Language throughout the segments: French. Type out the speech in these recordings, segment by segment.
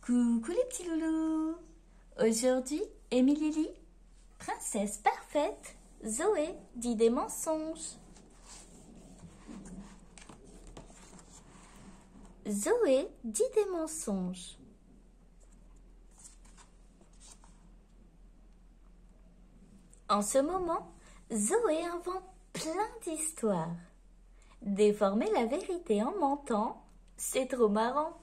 Coucou les petits loulous. Aujourd'hui, Émilie, princesse parfaite, Zoé dit des mensonges. Zoé dit des mensonges. En ce moment, Zoé invente plein d'histoires. Déformer la vérité en mentant, c'est trop marrant.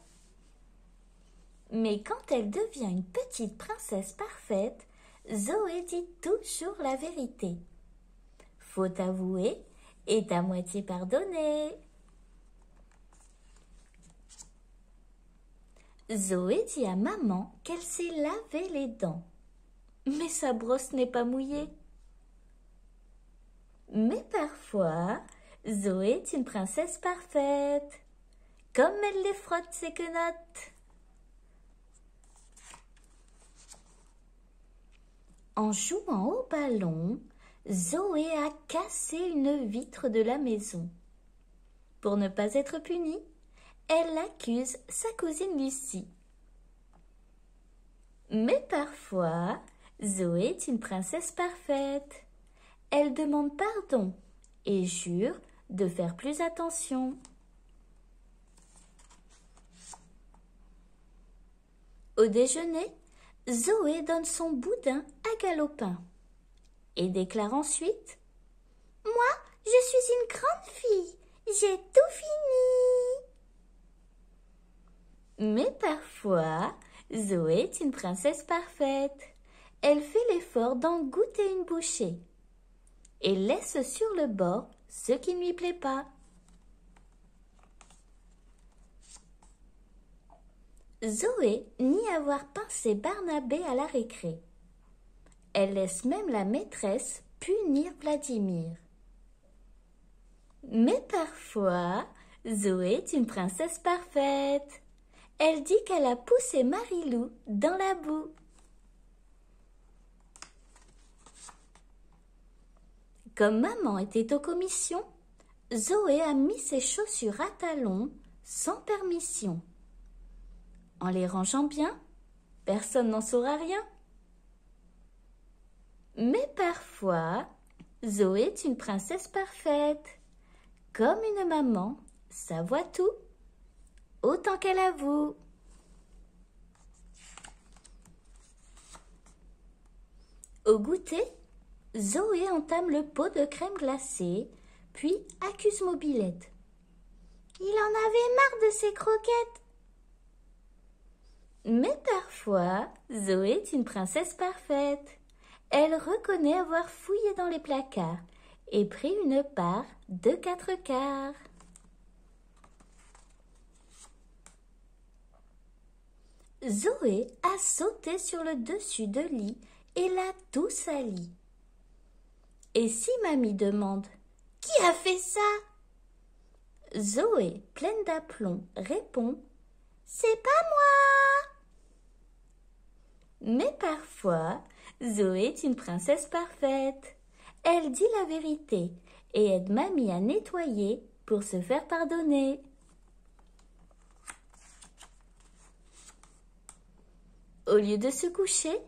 Mais quand elle devient une petite princesse parfaite, Zoé dit toujours la vérité. Faute avouée est à moitié pardonnée. Zoé dit à maman qu'elle s'est lavé les dents. Mais sa brosse n'est pas mouillée. Mais parfois, Zoé est une princesse parfaite, comme elle les frotte ses quenottes. En jouant au ballon, Zoé a cassé une vitre de la maison. Pour ne pas être punie, elle accuse sa cousine Lucie. Mais parfois, Zoé est une princesse parfaite. Elle demande pardon et jure de faire plus attention. Au déjeuner, Zoé donne son boudin à Galopin et déclare ensuite « Moi, je suis une grande fille, j'ai tout fini !» Mais parfois, Zoé est une princesse parfaite. Elle fait l'effort d'en goûter une bouchée et laisse sur le bord ce qui ne lui plaît pas. Zoé nie avoir pincé Barnabé à la récré. Elle laisse même la maîtresse punir Vladimir. Mais parfois, Zoé est une princesse parfaite. Elle dit qu'elle a poussé Marilou dans la boue. Comme maman était aux commissions, Zoé a mis ses chaussures à talons sans permission. En les rangeant bien, personne n'en saura rien. Mais parfois, Zoé est une princesse parfaite. Comme une maman, ça voit tout, autant qu'elle avoue. Au goûter, Zoé entame le pot de crème glacée, puis accuse Mobilette. Il en avait marre de ses croquettes. Mais parfois, Zoé est une princesse parfaite. Elle reconnaît avoir fouillé dans les placards et pris une part de 4/4. Zoé a sauté sur le dessus de lit et l'a tout sali. Et si mamie demande « Qui a fait ça ?» Zoé, pleine d'aplomb, répond « C'est pas moi !» Mais parfois, Zoé est une princesse parfaite. Elle dit la vérité et aide mamie à nettoyer pour se faire pardonner. Au lieu de se coucher,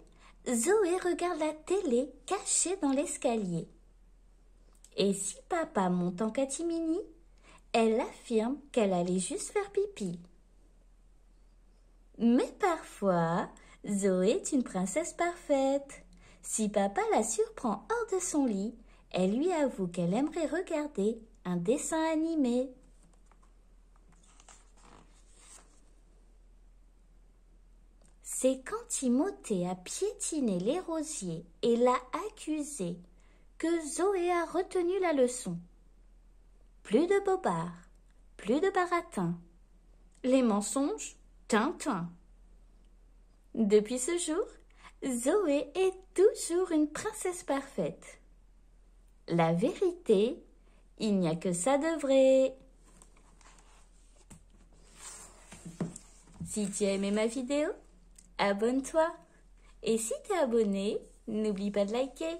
Zoé regarde la télé cachée dans l'escalier. Et si papa monte en catimini, elle affirme qu'elle allait juste faire pipi. Mais parfois, Zoé est une princesse parfaite. Si papa la surprend hors de son lit, elle lui avoue qu'elle aimerait regarder un dessin animé. C'est quand Timothée a piétiné les rosiers et l'a accusé que Zoé a retenu la leçon. Plus de bobards, plus de baratins. Les mensonges, Tintin. Depuis ce jour, Zoé est toujours une princesse parfaite. La vérité, il n'y a que ça de vrai. Si tu as aimé ma vidéo, abonne-toi. Et si tu es abonné, n'oublie pas de liker.